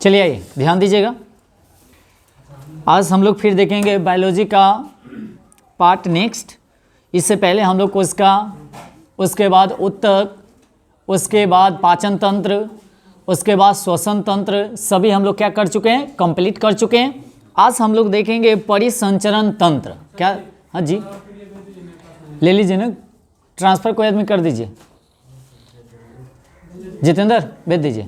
चलिए आइए ध्यान दीजिएगा। आज हम लोग फिर देखेंगे बायोलॉजी का पार्ट नेक्स्ट। इससे पहले हम लोग कोशिका, उसके बाद उत्तक, उसके बाद पाचन तंत्र, उसके बाद श्वसन तंत्र, सभी हम लोग क्या कर चुके हैं, कंप्लीट कर चुके हैं। आज हम लोग देखेंगे परिसंचरण तंत्र। क्या? हाँ जी, ले लीजिए ना, ट्रांसफर कोई आदमी कर दीजिए। जितेंद्र भेज दीजिए।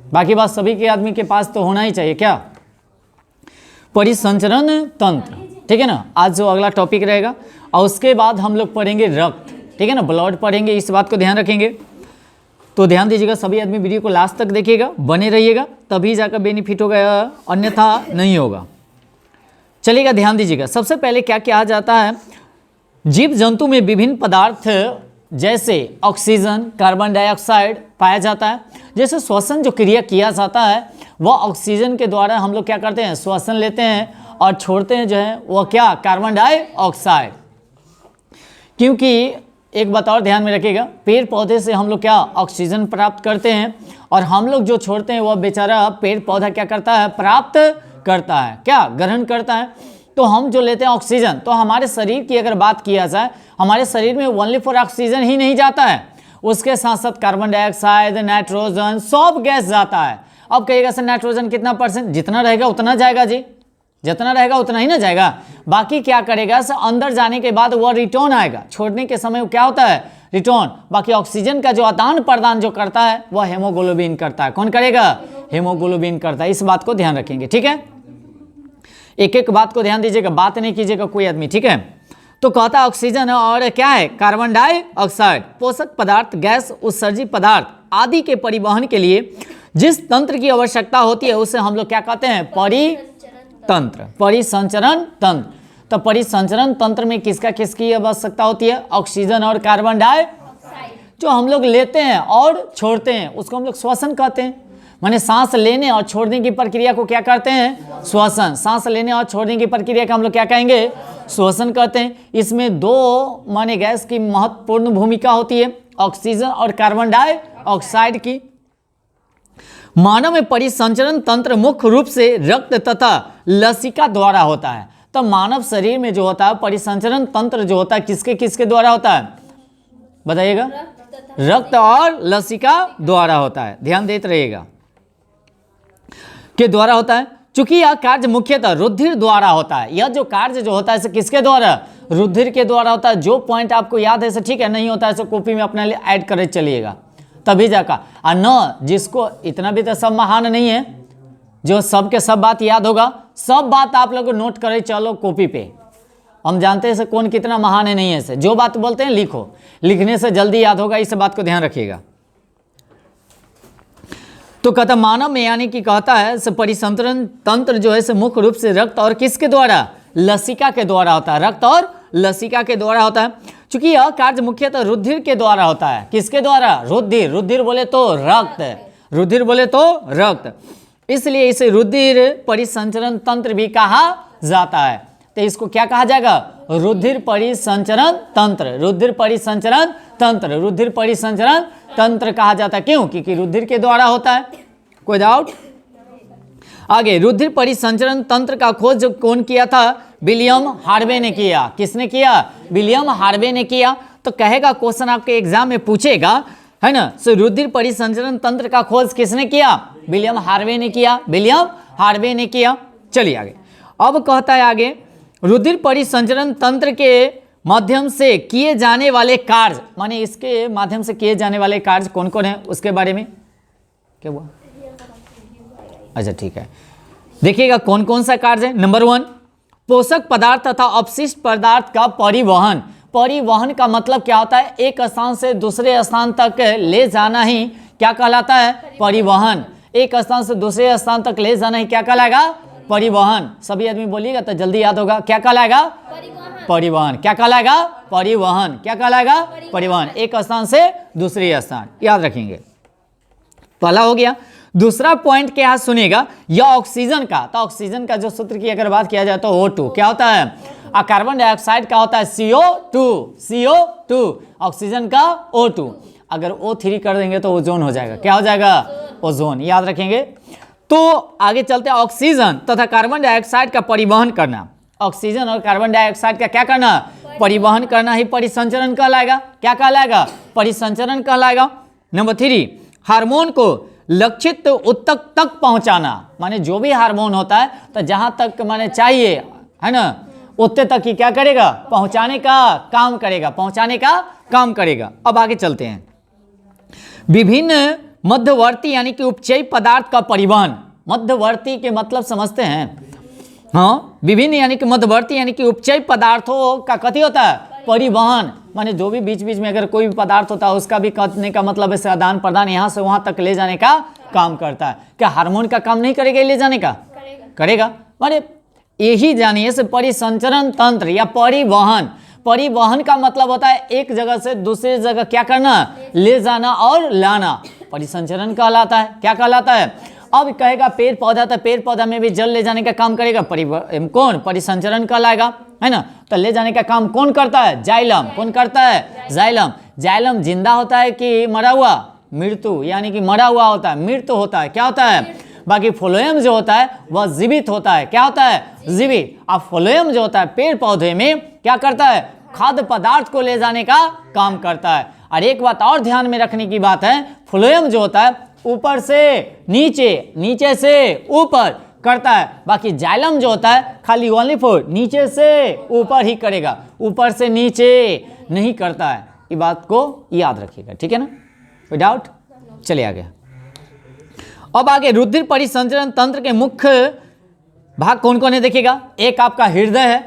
बाकी बात सभी के आदमी के पास तो होना ही चाहिए। क्या? परिसंचरण तंत्र, ठीक है ना। आज जो अगला टॉपिक रहेगा, और उसके बाद हम लोग पढ़ेंगे रक्त, ठीक है ना, ब्लड पढ़ेंगे। इस बात को ध्यान रखेंगे। तो ध्यान दीजिएगा सभी आदमी, वीडियो को लास्ट तक देखिएगा, बने रहिएगा, तभी जाकर बेनिफिट होगा, अन्यथा नहीं होगा। चलिएगा ध्यान दीजिएगा। सबसे पहले क्या किया जाता है, जीव जंतु में विभिन्न पदार्थ जैसे ऑक्सीजन, कार्बन डाइऑक्साइड पाया जाता है। जैसे श्वसन जो क्रिया किया जाता है वह ऑक्सीजन के द्वारा हम लोग क्या करते हैं, श्वसन लेते हैं और छोड़ते हैं जो है वह क्या, कार्बन डाइऑक्साइड। क्योंकि एक बात और ध्यान में रखिएगा, पेड़ पौधे से हम लोग क्या, ऑक्सीजन प्राप्त करते हैं, और हम लोग जो छोड़ते हैं वह बेचारा पेड़ पौधा क्या करता है, प्राप्त करता है, क्या ग्रहण करता है। तो हम जो लेते हैं ऑक्सीजन, तो हमारे शरीर की अगर बात किया जाए, हमारे शरीर में ओनली फॉर ऑक्सीजन ही नहीं जाता है, उसके साथ साथ कार्बन डाइऑक्साइड, नाइट्रोजन, सब गैस जाता है। अब कहिएगा सर नाइट्रोजन कितना परसेंट, जितना रहेगा उतना जाएगा जी, जितना रहेगा उतना ही ना जाएगा। बाकी क्या करेगा सर, अंदर जाने के बाद वह रिटर्न आएगा, छोड़ने के समय क्या होता है, रिटर्न। बाकी ऑक्सीजन का जो आदान प्रदान जो करता है वह हेमोग्लोबिन करता है। कौन करेगा, हेमोग्लोबिन करता है। इस बात को ध्यान रखेंगे, ठीक है। एक एक बात को ध्यान दीजिएगा, बात नहीं कीजिएगा कोई आदमी, ठीक है। तो कहता है ऑक्सीजन और क्या है, कार्बन डाइऑक्साइड, पोषक पदार्थ, गैस, उत्सर्जी पदार्थ आदि के परिवहन के लिए जिस तंत्र की आवश्यकता होती है उसे हम लोग क्या कहते हैं, परितंत्र, परिसंचरण तंत्र। तो परिसंचरण तंत्र में किसका किसकी आवश्यकता होती है, ऑक्सीजन और कार्बन डाइऑक्साइड। जो हम लोग लेते हैं और छोड़ते हैं उसको हम लोग श्वसन कहते हैं। माने सांस लेने और छोड़ने की प्रक्रिया को क्या करते हैं, श्वसन। सांस लेने और छोड़ने की प्रक्रिया का हम लोग क्या कहेंगे, श्वसन कहते हैं। इसमें दो माने गैस की महत्वपूर्ण भूमिका होती है, ऑक्सीजन और कार्बन डाइऑक्साइड की। मानव में परिसंचरण तंत्र मुख्य रूप से रक्त तथा लसिका द्वारा होता है। तो मानव शरीर में जो होता है परिसंचरण तंत्र जो होता है किसके किसके द्वारा होता है, बताइएगा, रक्त और लसिका द्वारा होता है। ध्यान देते रहिएगा, के द्वारा होता है। चूंकि यह कार्य मुख्यतः रुधिर द्वारा होता है। यह जो कार्य जो होता है इसे किसके द्वारा, रुधिर के द्वारा होता है। जो पॉइंट आपको याद है ठीक है, नहीं होता है कॉपी में अपने लिए ऐड कर चलिएगा, तभी जाकर। और न जिसको इतना भी तो सब महान नहीं है जो सब के सब बात याद होगा, सब बात आप लोग नोट करे चलो कॉपी पे। हम जानते हैं कौन कितना महान है, नहीं है से जो बात बोलते हैं लिखो, लिखने से जल्दी याद होगा, इस बात को ध्यान रखिएगा। तो कहता मानव में यानी कि कहता है परिसंचरण तंत्र जो है मुख्य रूप से रक्त और किसके द्वारा, लसिका के द्वारा होता है, रक्त और लसिका के द्वारा होता है। चूंकि यह कार्य मुख्यतः रुधिर के द्वारा होता है। किसके द्वारा, रुधिर, रुधिर बोले तो रक्त, रुधिर बोले तो रक्त, इसलिए इसे रुधिर परिसंचरण तंत्र भी कहा जाता है। तो इसको क्या कहा जाएगा, रुधिर परिसंचरण तंत्र, रुधिर परिसंचरण तंत्र, रुधिर परिसंचरण तंत्र कहा जाता है। क्यों, क्योंकि रुधिर के द्वारा होता है। कोई डाउट? आगे, रुधिर परिसंचरण तंत्र का खोज कौन किया था, विलियम हार्वे ने किया। किसने किया, विलियम हार्वे ने किया। तो कहेगा क्वेश्चन आपके एग्जाम में पूछेगा, है ना, सो रुधिर परिसंचरण तंत्र का खोज किसने किया, विलियम हार्वे ने किया, विलियम हार्वे ने किया। चलिए आगे, अब कहता है आगे, रुधिर परिसंचरण तंत्र के माध्यम से किए जाने वाले कार्य, माने इसके माध्यम से किए जाने वाले कार्य कौन कौन है उसके बारे में क्या हुआ, अच्छा ठीक है, देखिएगा कौन कौन सा कार्य है। नंबर 1, पोषक पदार्थ तथा अपशिष्ट पदार्थ का परिवहन। परिवहन का मतलब क्या होता है, एक स्थान से दूसरे स्थान तक ले जाना ही क्या कहलाता है, परिवहन। एक स्थान से दूसरे स्थान तक ले जाना ही क्या कहलाएगा, परिवहन। सभी आदमी बोलिएगा तो जल्दी याद होगा, क्या कहलाएगा, परिवहन। क्या कहलाएगा, परिवहन। क्या कहलाएगा, परिवहन। एक स्थान से दूसरे स्थान, याद रखेंगे। पहला हो गया। दूसरा पॉइंट क्या सुनेगा, यह ऑक्सीजन का, तो ऑक्सीजन का जो सूत्र की अगर बात किया जाए तो O2 क्या होता है, और कार्बन डाइऑक्साइड का होता है CO2। ऑक्सीजन का O2, अगर O3 कर देंगे तो ओजोन हो जाएगा। क्या हो जाएगा, ओजोन। याद रखेंगे। तो तो आगे चलते हैं, ऑक्सीजन तथा कार्बन डाइऑक्साइड का परिवहन करना। ऑक्सीजन और कार्बन डाइऑक्साइड का क्या करना? परिवहन करना ही परिसंचरण कहलाएगा। क्या कहलाएगा? परिसंचरण कहलाएगा। नंबर 3, हार्मोन को लक्षित उत्तक तक पहुंचाना, माने जो भी हार्मोन होता है तो जहां तक माने चाहिए, है ना, उतने तक ही क्या करेगा? पहुंचाने का काम करेगा, पहुंचाने का काम करेगा। अब आगे चलते हैं, विभिन्न मध्यवर्ती यानी कि उपचयी पदार्थ का परिवहन। मध्यवर्ती के मतलब समझते हैं? हाँ, विभिन्न यानी कि मध्यवर्ती यानी कि उपचयी पदार्थों का कथी होता है? परिवहन, माने जो भी बीच बीच में अगर कोई भी पदार्थ होता है उसका भी कहने का मतलब है आदान प्रदान, यहाँ से वहाँ तक ले जाने का काम करता है। क्या हार्मोन का काम नहीं करेगा ले जाने का? करेगा। माने यही जानिए से परिसंचरण तंत्र या परिवहन। परिवहन का मतलब होता है एक जगह से दूसरी जगह क्या करना? ले जाना और लाना, परिसंचरण कहलाता है। क्या कहलाता है? अब कहेगा पेड़ पौधा, तो पेड़ पौधा में भी जल ले जाने का काम करेगा, कौन? परिसंचरण कहलाएगा, है ना। तो ले जाने का काम कौन करता है? जाइलम। कौन करता है? जाइलम। जाइलम जिंदा होता है कि मरा हुआ? मृत्यु, यानी कि मरा हुआ होता है, मृत्यु होता है। क्या होता है? बाकी फ्लोएम जो होता है वह जीवित होता है। क्या होता है? जीवित। अब फ्लोएम जो होता है पेड़ पौधे में क्या करता है? खाद्य पदार्थ को ले जाने का काम करता है। और एक बात और ध्यान में रखने की बात है, फ्लोएम जो होता है ऊपर से नीचे, नीचे से ऊपर करता है, बाकी जाइलम जो होता है खाली ओनली फॉर नीचे से ऊपर ही करेगा, ऊपर से नीचे नहीं करता है। ये बात को याद रखिएगा, ठीक है ना, कोई डाउट? चलिए आगे। अब आगे रुधिर परिसंचरण तंत्र के मुख्य भाग कौन कौन है देखिएगा। एक आपका हृदय है।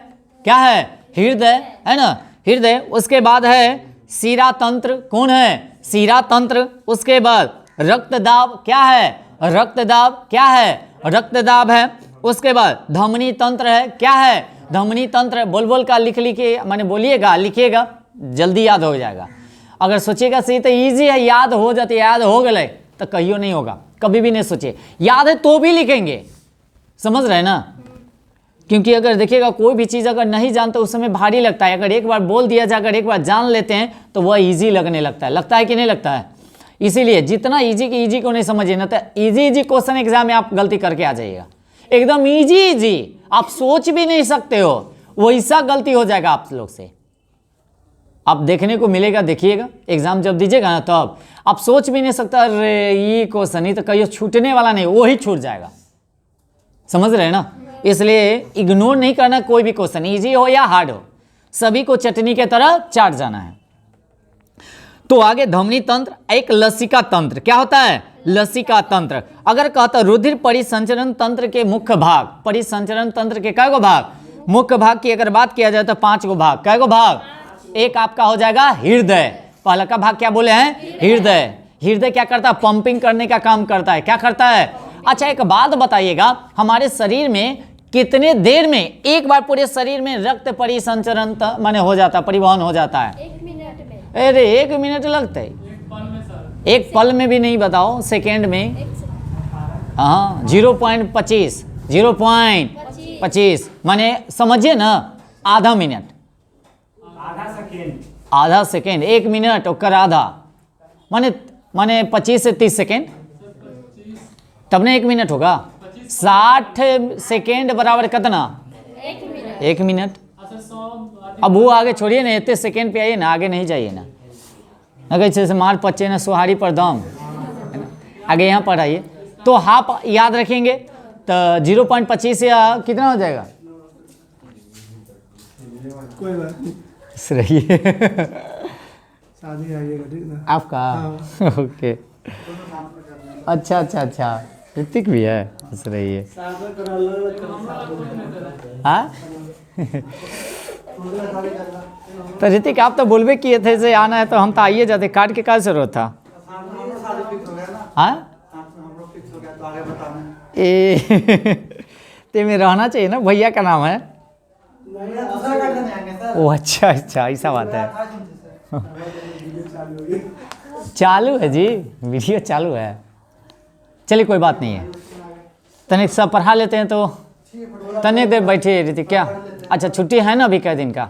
क्या है? हृदय, है ना, हृदय। उसके बाद है शिरा तंत्र। कौन है? शिरा तंत्र। उसके बाद रक्तदाब। क्या है? रक्तदाब। क्या है? रक्तदाब है। उसके बाद धमनी तंत्र है। क्या है? धमनी तंत्र। बोल बोल का लिख लिखिए, माने बोलिएगा, लिखिएगा, जल्दी याद हो जाएगा। अगर सोचिएगा सही तो इजी है, याद हो जाती, याद हो गए तो कहियो नहीं होगा, कभी भी नहीं सोचिए। याद है तो भी लिखेंगे, समझ रहे ना। क्योंकि अगर देखिएगा कोई भी चीज़ अगर नहीं जानते उस समय भारी लगता है, अगर एक बार बोल दिया जाए, अगर एक बार जान लेते हैं तो वह इजी लगने लगता है। लगता है कि नहीं लगता है? इसीलिए जितना इजी की इजी को नहीं समझिए ना, तो इजी क्वेश्चन एग्जाम में आप गलती करके आ जाइएगा। एकदम इजी आप सोच भी नहीं सकते हो, वैसा गलती हो जाएगा आप लोग से। आप देखने को मिलेगा, देखिएगा एग्जाम जब दीजिएगा ना तब आप सोच भी नहीं सकता, अरे ये क्वेश्चन ही तो कहीं छूटने वाला नहीं, वो ही छूट जाएगा। समझ रहे हैं ना। इसलिए इग्नोर नहीं करना कोई भी क्वेश्चन, इजी हो या हार्ड हो, सभी को चटनी के तरह चाट जाना है। तो आगे धमनी तंत्र, एक लसिका तंत्र। क्या होता है? लसिका तंत्र। अगर कहता रुधिर परिसंचरण तंत्र के मुख्य भाग, परिसंचरण तंत्र के कै गो भाग? मुख्य भाग की अगर बात किया जाए तो 5 गो भाग। कै गो भाग? एक आपका हो जाएगा हृदय। पहला का भाग क्या बोले हैं? हृदय। हृदय क्या करता है? पंपिंग करने का काम करता है। क्या करता है? अच्छा एक बात बताइएगा, हमारे शरीर में कितने देर में एक बार पूरे शरीर में रक्त परिसंचरण माने हो जाता, परिवहन हो जाता है? 1 मिनट में। अरे 1 मिनट लगता है? एक पल में भी नहीं, बताओ सेकेंड में। हाँ 0.25, 0.25 माने समझिए ना, आधा मिनट, आधा सेकेंड। 1 मिनट और आधा माने 25 से 30 सेकेंड, तब ना 1 मिनट होगा। 60 सेकेंड बराबर कितना? 1 मिनट। अब वो आगे छोड़िए ना, इतने सेकेंड पे आइए ना, आगे नहीं जाइए ना, अगर जैसे मार पच्चे ना सुहारी पर दम, आगे यहाँ पर आइए। तो हाफ याद रखेंगे तो 0.25 या कितना हो जाएगा? कोई बात नहीं, रहिए शादी आइएगा, ठीक ना आपका? ओके, अच्छा अच्छा अच्छा, ऋतिक भी है, हंस रही है। हाँ तो ऋतिक आप तो बोलबे किए थे से आना है तो हम तो आइए जाते, कार्ड के क्या जरूरत था? हाँ ते में रहना चाहिए ना, भैया का नाम है। ओ अच्छा अच्छा, ऐसा बात है। चालू है जी, वीडियो चालू है। चलिए कोई बात नहीं है, तनिक सब पढ़ा लेते हैं तो तनिक देर बैठिए ऋतिक। क्या अच्छा छुट्टी है ना अभी? कै दिन का?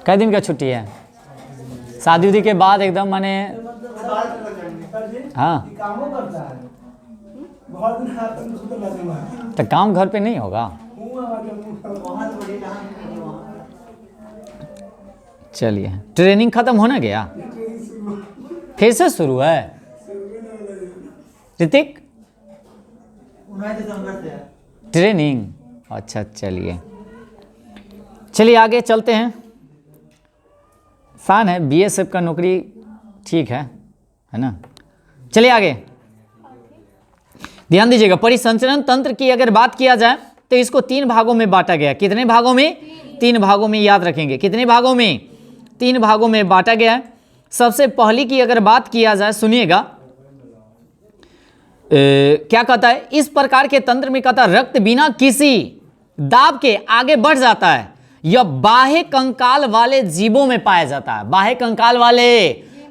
कै दिन का छुट्टी है? शादी उदी के बाद एकदम माने, हाँ बहुत दिन आतंक सुतल रहते वहाँ। तो काम घर पे नहीं होगा। वहाँ तो बड़े कहाँ हैं वहाँ। चलिए, ट्रेनिंग खत्म होना गया, फिर से शुरू है। ऋतिक, 19 दिसंबर से है। ट्रेनिंग, अच्छा चलिए चलिए आगे चलते हैं। सान है, बीएसएफ का नौकरी ठीक है ना। चलिए आगे ध्यान दीजिएगा। परिसंचरण तंत्र की अगर बात किया जाए तो इसको 3 भागों में बांटा गया। कितने भागों में? 3 भागों में, याद रखेंगे। कितने भागों में? 3 भागों में बांटा गया है। सबसे पहली की अगर बात किया जाए, सुनिएगा क्या कहता है इस प्रकार के तंत्र में। कहता है रक्त बिना किसी दाब के आगे बढ़ जाता है। यह बाह्य कंकाल वाले जीवों में पाया जाता है। बाह्य कंकाल वाले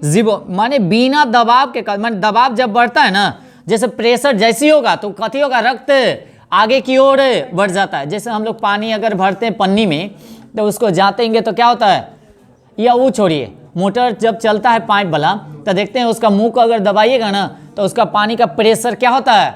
जीवों माने बिना दबाव के, माने दबाव जब बढ़ता है ना, जैसे प्रेशर जैसी होगा तो कथी होगा, रक्त आगे की ओर बढ़ जाता है। जैसे हम लोग पानी अगर भरते हैं पन्नी में तो उसको जातेंगे तो क्या होता है, या वो छोड़िए, मोटर जब चलता है पाइप वाला तो देखते हैं उसका मुंह को अगर दबाइएगा ना तो उसका पानी का प्रेशर क्या होता है,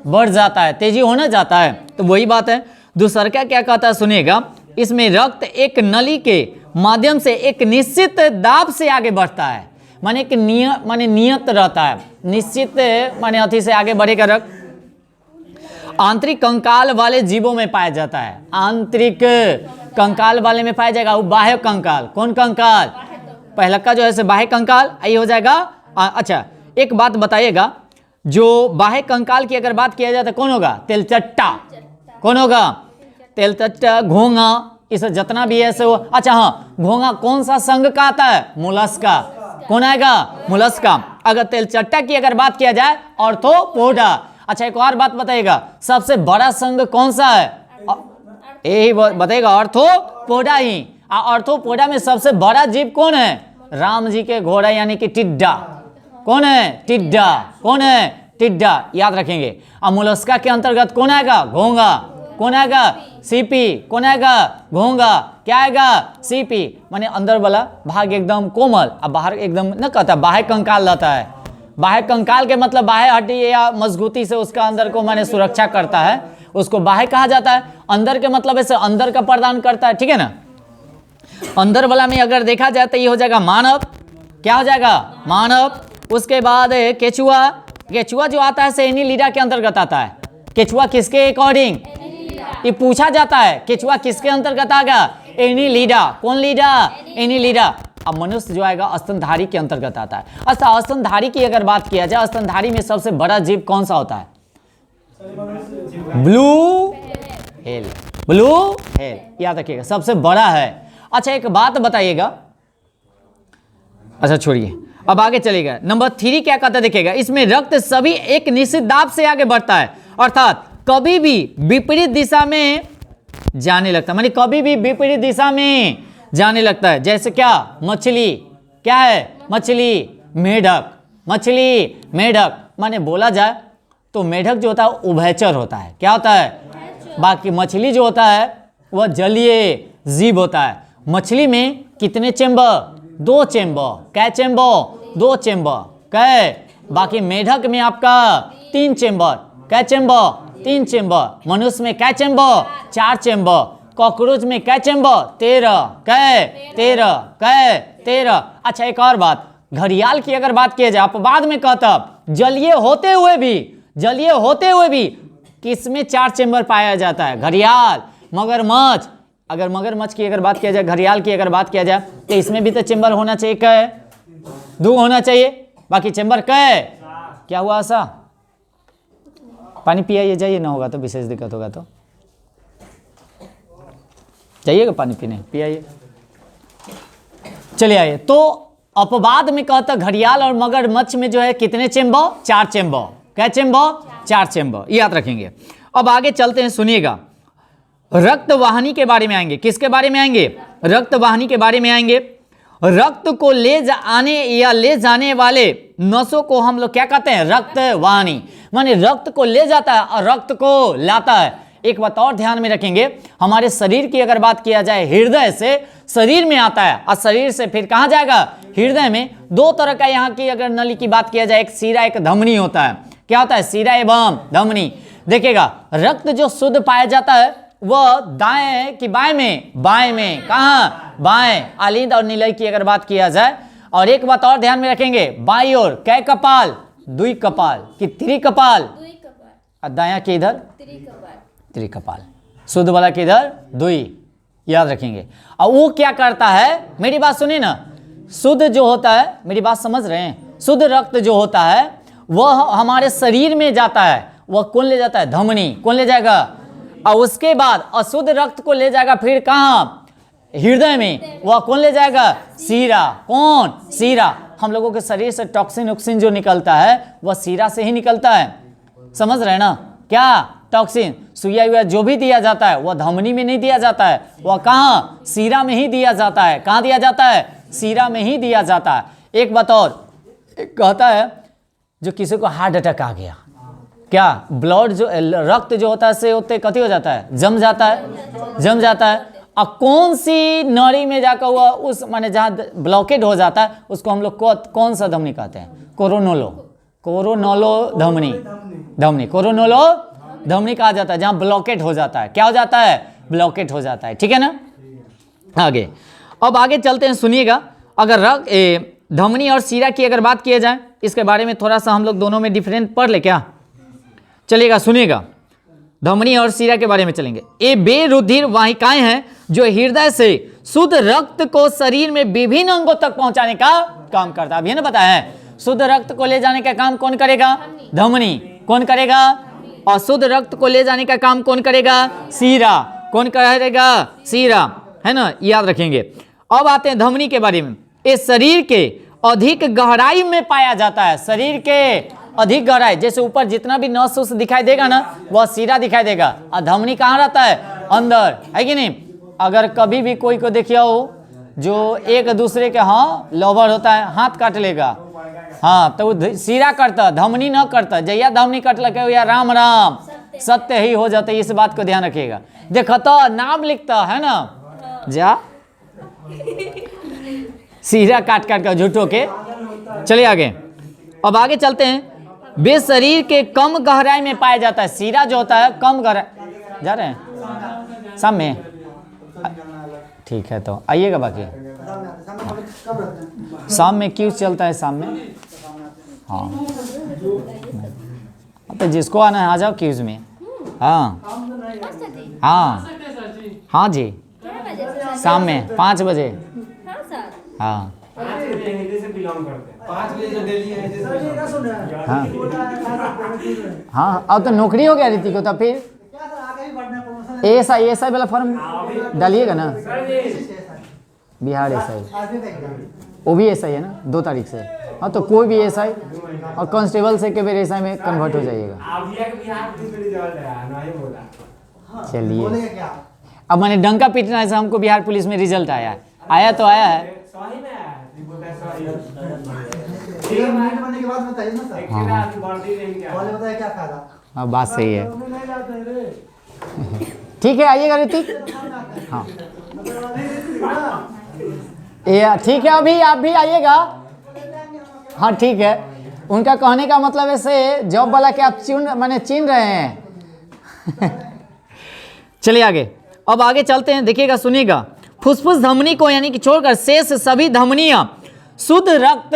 बढ़ जाता है, तेजी होना जाता है। तो वही बात है। दूसरा क्या कहता है, सुनिएगा। इसमें रक्त एक नली के माध्यम से एक निश्चित दाब से आगे बढ़ता है। माने एक नियत रहता है, निश्चित माने अति से आगे बढ़ेगा रक्त। आंतरिक कंकाल वाले जीवों में पाया जाता है। आंतरिक कंकाल वाले में पाया जाएगा। वो बाह्य कंकाल, कौन कंकाल? पहला का जो है बाह्य कंकाल, आई हो जाएगा। अच्छा एक बात बताइएगा, जो बाह्य कंकाल की अगर बात किया जाए तो कौन होगा? तेलचट्टा। कौन होगा? तेलचट्टा, घोंगा, इस जितना भी है वो। अच्छा हाँ, घोंगा कौन सा संघ का आता है? मोलस्का। कौन आएगा? मोलस्का। अगर तेलचट्टा की अगर बात किया जाए, ऑर्थोपोडा। अच्छा एक और बात बताइएगा, सबसे बड़ा संघ कौन सा है? यही बताइएगा, ऑर्थोपोडा ही। ऑर्थोपोडा में सबसे बड़ा जीव कौन है? राम जी के घोड़ा यानी कि टिड्डा। कौन है? टिड्डा। कौन है? टिड्डा, याद रखेंगे। अब मोलस्का के अंतर्गत कौन आएगा? घोंगा। कौन आएगा? सीपी। कौन आएगा? घोंगा। क्या आएगा? सीपी। माने अंदर वाला भाग एकदम कोमल, अब बाहर एकदम न कहता, बाह्य कंकाल रहता है। बाह्य कंकाल के मतलब बाह्य हड्डी या मजबूती से उसका अंदर को माने सुरक्षा करता है, उसको बाह्य कहा जाता है। अंदर के मतलब ऐसे अंदर का प्रदान करता है, ठीक है ना। अंदर वाला में अगर देखा जाए तो ये हो जाएगा मानव। क्या हो जाएगा? मानव। उसके बाद केचुआ। केचुआ जो आता है एनीलिडा के अंतर्गत आता है। केचुआ किसके अकॉर्डिंग? ये पूछा जाता है, केचुआ किसके अंतर्गत आ गया? एनीलिडा। कौन लीडा? एनीलिडा। अब मनुष्य जो आएगा स्तनधारी के अंतर्गत आता है। अच्छा स्तनधारी की अगर बात किया जाए, स्तनधारी में सबसे बड़ा जीव कौन सा होता है? Blue hello. ब्लू हेल, याद रखिएगा, सबसे बड़ा है। अच्छा एक बात बताइएगा, अच्छा छोड़िए, अब आगे चलेगा। नंबर 3 क्या कहता है, देखिएगा। इसमें रक्त सभी एक निश्चित दाब से आगे बढ़ता है, अर्थात कभी भी विपरीत दिशा में जाने लगता है। माने कभी भी विपरीत दिशा में जाने लगता है। जैसे क्या? मछली। क्या है? मछली। मेढक। मछली, मेढक। माने बोला जाए तो मेढक जो होता है उभयचर होता है। क्या होता है? बाकी मछली जो होता है वह जलीय जीव होता है। मछली में कितने चेम्बर? 2 चेम्बर। क्या चेम्बर? 2 चेम्बर। कै? बाकी मेढक में आपका 3 चेम्बर। क्या चेम्बर? 3 चेम्बर। मनुष्य में क्या चेम्बर? 4 चेम्बर। कॉकरोच में क्या चेम्बर? 13। कै? 13। कै? 13। अच्छा एक और बात, घड़ियाल की अगर बात किया जाए, अपवाद में कहता जलीय होते हुए भी किसमें 4 चेम्बर पाया जाता है? घड़ियाल। मगरमच्छ, अगर मगरमच्छ की अगर बात किया जाए, घड़ियाल की अगर बात किया जाए तो इसमें भी तो चेम्बर होना चाहिए। कै? 2 होना चाहिए। बाकी चेम्बर कै? क्या हुआ ऐसा? पानी पियाइए, जाइए, ना होगा तो विशेष दिक्कत होगा तो जाइएगा पानी पीने, पियाइए। चलिए आइए। तो अपवाद में कहता घड़ियाल और मगरमच्छ में जो है कितने चेम्बर? 4 चेम्बर। क्या चेम्बर? 4 चेम्बर, याद रखेंगे। अब आगे चलते हैं, सुनिएगा। रक्तवाहिनी के बारे में आएंगे। किसके बारे में आएंगे? रक्तवाहिनी के बारे में आएंगे। रक्त को ले जाने वाले नसों को हम लोग क्या कहते हैं? रक्तवाहिनी। माने रक्त को ले जाता है और रक्त को लाता है। एक बात और ध्यान में रखेंगे, हमारे शरीर की अगर बात किया जाए, हृदय से शरीर में आता है और शरीर से फिर कहाँ जाएगा? हृदय में। 2 तरह का यहाँ की अगर नली की बात किया जाए, एक सीरा एक धमनी होता है। क्या होता है? सीरा एवं धमनी। देखिएगा रक्त जो शुद्ध पाया जाता है वह दाएं कि बाएं में? बाएं में। कहाँ? बाएं। आलिंद और निलय की अगर बात किया जाए, और एक बात और ध्यान में रखेंगे, बाईं ओर कै कपाल? द्वि कपाल कि त्रिकपाल? और दाया के इधर त्रिकपाल। शुद्ध वाला के इधर द्वि, याद रखेंगे। और वो क्या करता है, मेरी बात सुनिए ना, शुद्ध जो होता है, मेरी बात समझ रहे हैं, शुद्ध रक्त जो होता है वह हमारे शरीर में जाता है, वह कौन ले जाता है? धमनी। कौन ले जाएगा? और उसके बाद अशुद्ध रक्त को ले जाएगा फिर कहाँ? हृदय में। वह कौन ले जाएगा? सीरा। कौन? सीरा। हम लोगों के शरीर से टॉक्सिन ऑक्सिन जो निकलता है वह सीरा से ही निकलता है, समझ रहे हैं ना? क्या? टॉक्सिन, सुइया हुआ जो भी दिया जाता है वह धमनी में नहीं दिया जाता है, वह कहाँ? सीरा में ही दिया जाता है। कहाँ दिया जाता है? सीरा में ही दिया जाता है। एक बात और कहता है, जो किसी को हार्ट अटैक आ गया, क्या ब्लड जो रक्त जो होता है से होते कथी हो जाता है? जम जाता है, जम जाता है। और कौन सी नाड़ी में जाकर हुआ उस माने जहाँ ब्लॉकेड हो जाता है उसको हम लोग कौन सा धमनी कहते हैं? कोरोनोलो। कोरोनोलो धमनी, धमनी कोरोनोलो धमनी कहा जाता है, जहाँ ब्लॉकेट हो जाता है। क्या हो जाता है? ब्लॉकेट हो जाता है। ठीक है ना? आगे, अब आगे चलते हैं, सुनिएगा। अगर रक्त धमनी और सीरा की अगर बात किया जाए, इसके बारे में थोड़ा सा हम लोग दोनों में डिफरेंट पढ़ ले क्या? चलिएगा, सुनिएगा। धमनी और सीरा के बारे में चलेंगे। ये बेरुधिर वाहिकाएं हैं जो हृदय से शुद्ध रक्त को शरीर में विभिन्न अंगों तक पहुंचाने का काम करता है। अभी ना बताया है, शुद्ध रक्त को ले जाने का काम कौन करेगा? धमनी। कौन करेगा? और शुद्ध रक्त को ले जाने का काम कौन करेगा? सीरा। कौन करेगा? सीरा, है ना? याद रखेंगे। अब आते हैं धमनी के बारे में। ये शरीर के अधिक गहराई में पाया जाता है। शरीर के अधिक गहराई, जैसे ऊपर जितना भी नस उस दिखाई देगा ना वह सीरा दिखाई देगा, और धमनी कहाँ रहता है? अंदर, है कि नहीं? अगर कभी भी कोई को देखिए हो जो एक दूसरे के हाँ लवर होता है, हाथ काट लेगा, हाँ तो वो सीरा करता, धमनी न करता। जैया धमनी कट लगे या राम राम सत्य ही हो जाता है। इस बात को ध्यान रखिएगा। देखो तो नाम लिखता है ना, जा सीरा काट काट कर झूठों के। चलिए आगे, अब आगे चलते हैं। वे शरीर के कम गहराई में पाया जाता है। सीरा जो होता है कम गहराई, जा रहे हैं शाम में? ठीक है, तो आइएगा। बाकी शाम में क्यों चलता है? शाम में हाँ, तो जिसको आना है आ जाओ क्यूज में। हाँ हाँ हाँ जी, शाम में 5 बजे। हाँ हाँ हाँ, अब तो नौकरी हो गया रीति को, तो फिर एएसआई वाला फॉर्म डालिएगा ना। बिहार एसआई, वो भी एसआई है ना 2 तारीख से। हाँ, तो कोई भी एसआई और कांस्टेबल से के बेर एसआई में कन्वर्ट हो जाइएगा। चलिए, अब मैंने डंका पीटना है, हमको बिहार पुलिस में रिजल्ट आया है। आया तो आया है। हाँ, बात सही है। ठीक है, आइएगा ऋतिक। हाँ ठीक है, अभी आप भी आइएगा। हाँ ठीक है, उनका कहने का मतलब ऐसे जॉब वाला के आप चिन रहे हैं। चलिए आगे, अब आगे चलते हैं। देखिएगा, सुनिएगा। फुसफुस धमनी को यानी कि छोड़कर शेष सभी धमनियां शुद्ध रक्त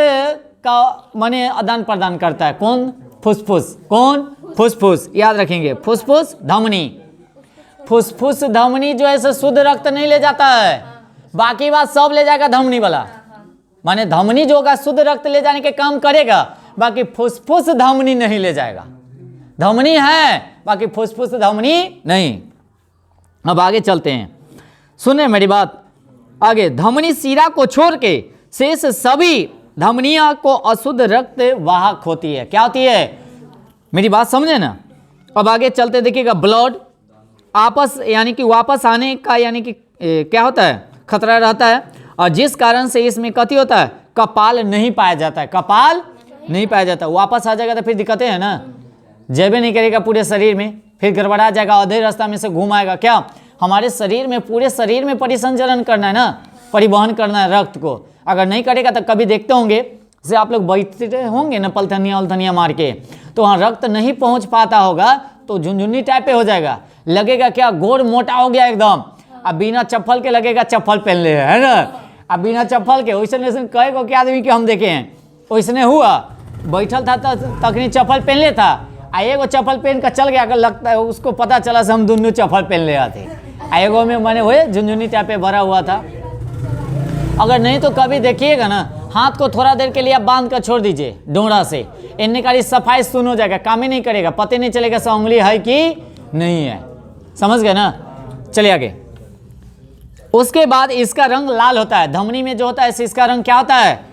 का माने आदान प्रदान करता है। कौन? फुसफुस। कौन? फुसफुस। याद रखेंगे, फुसफुस धमनी। फुसफुस धमनी जो है सो शुद्ध रक्त नहीं ले जाता है, बाकी बात सब ले जाएगा धमनी वाला। माने धमनी जो होगा शुद्ध रक्त ले जाने के काम करेगा, बाकी फुसफुस धमनी नहीं ले जाएगा। धमनी है बाकी फुसफुस धमनी नहीं। अब आगे चलते हैं, सुने मेरी बात। आगे, धमनी सीरा को छोड़ के शेष सभी धमनियां को अशुद्ध रक्त वाहक होती है। क्या होती है? मेरी बात समझे ना। अब आगे चलते देखिएगा। ब्लड आपस यानी कि वापस आने का यानी कि क्या होता है? खतरा रहता है, और जिस कारण से इसमें कथी होता है? कपाल नहीं पाया जाता है। कपाल नहीं पाया जाता, वापस आ जाएगा तो फिर दिक्कतें है ना। जेबे नहीं करेगा पूरे शरीर में, फिर गड़बड़ा जाएगा, आधे रास्ता में से घूम आएगा। क्या हमारे शरीर में पूरे शरीर में परिसंचरण करना है ना, परिवहन करना है रक्त को। अगर नहीं करेगा तो कभी देखते होंगे जैसे आप लोग बैठते होंगे ना पलथनिया उलथनिया मार के, तो वहाँ रक्त नहीं पहुँच पाता होगा तो झुनझुनी टाइप पे हो जाएगा, लगेगा क्या गोड़ मोटा हो गया एकदम। अब बिना चप्पल के लगेगा चप्पल पहन ले है ना। अब बिना चप्पल के वैसे कई गो के आदमी के हम देखे हैं, वैसने हुआ बैठल था तखनी चप्पल पहन ले था, आ एगो चप्पल पहन कर चल गया, अगर लगता है उसको पता चला से हम दोनों चप्पल पहन ले आते। आ एगो में मैंने हुए झुनझुनी टाइप पे भरा हुआ था। अगर नहीं तो कभी देखिएगा ना, हाथ को थोड़ा देर के लिए आप बांध कर छोड़ दीजिए डोरा से, इनने का सफाई सुन हो जाएगा, काम ही नहीं करेगा, पता नहीं चलेगा से उंगली है कि नहीं है। समझ गए ना। चलिए आगे। उसके बाद इसका रंग लाल होता है, धमनी में जो होता है इसका रंग क्या होता है,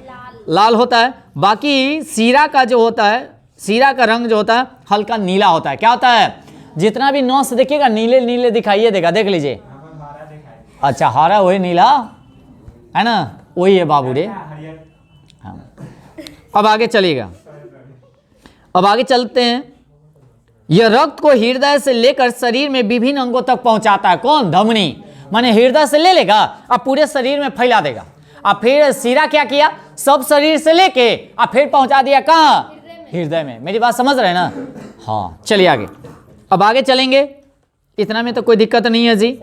लाल होता है। बाकी सीरा का जो होता है, सीरा का रंग जो होता है हल्का नीला होता है। क्या होता है, जितना भी नौस देखिएगा नीले नीले दिखाइए देगा, देख लीजिए। अच्छा हरा वही नीला है ना, वही है बाबू रे। हाँ। अब आगे चलिएगा, अब आगे चलते हैं। यह रक्त को हृदय से लेकर शरीर में विभिन्न अंगों तक पहुंचाता है। कौन, धमनी। माने हृदय से ले लेगा अब पूरे शरीर में फैला देगा। अब फिर सीरा क्या किया, सब शरीर से लेके अब फिर पहुंचा दिया कहाँ, हृदय में। मेरी बात समझ रहे हैं ना। हाँ चलिए आगे। अब आगे चलेंगे, इतना में तो कोई दिक्कत नहीं है जी।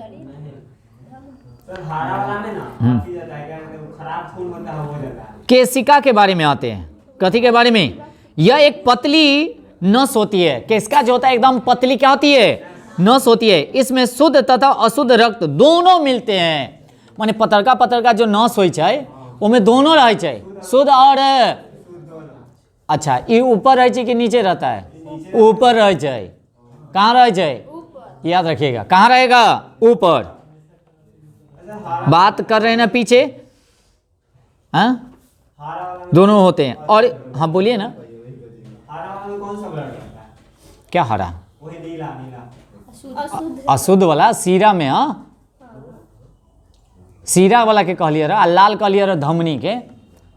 केशिका के बारे में आते हैं। कथी के बारे में, यह एक पतली नस होती है। केशिका जो होता है एकदम पतली क्या होती है, नस होती है। इसमें शुद्ध तथा अशुद्ध रक्त दोनों मिलते हैं। माने पतरका पतरका जो नस होई छै उसमें दोनों रहे छै, शुद्ध और अच्छा ये ऊपर रहे छै कि नीचे रहता है, ऊपर रहे छै। कहाँ रहे छै, याद रखिएगा कहाँ रहेगा, ऊपर। बात कर रहे हैं ना पीछे, हाँ दोनों होते हैं। और हाँ बोलिए ना, कौन सा ब्लड रहता है, क्या हरा, वही नीला नीला अशुद्ध वाला सीरा में। हाँ सीरा वाला के कहलिए रहा, लाल कहलिए रहा धमनी के।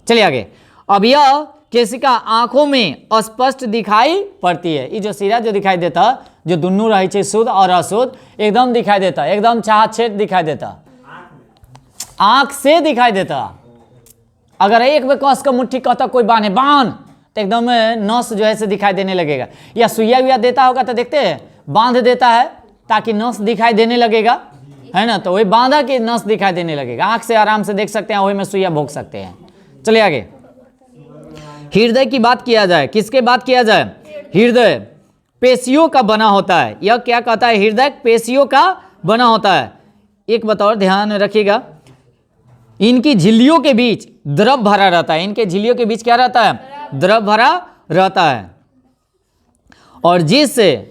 चलिए आगे। अब यह केशिका आंखों में स्पष्ट दिखाई पड़ती है। ये जो सीरा जो दिखाई देता, जो दोनों रहे छै शुद्ध और अशुद्ध, एकदम दिखाई देता, एकदम छाछेट दिखाई देता, आंख से दिखाई देता। अगर एक में कस का मुट्ठी कहता कोई बांध तो एकदम नस जो है से दिखाई देने लगेगा। या सुइया विया देता होगा तो देखते हैं बांध देता है ताकि नस दिखाई देने लगेगा, है ना। तो वही बांधा कि नस दिखाई देने लगेगा, आंख से आराम से देख सकते हैं, वही में सुइया भोग सकते हैं। चलिए आगे। हृदय की बात किया जाए, किसके बात किया जाए, हृदय पेशियों का बना होता है। यह क्या कहता है, हृदय पेशियों का बना होता है। एक बात और ध्यान रखिएगा, इनकी झिल्लियों के बीच द्रव भरा रहता है। इनके झिल्लियों के बीच क्या रहता है, द्रव भरा रहता है। और जिसे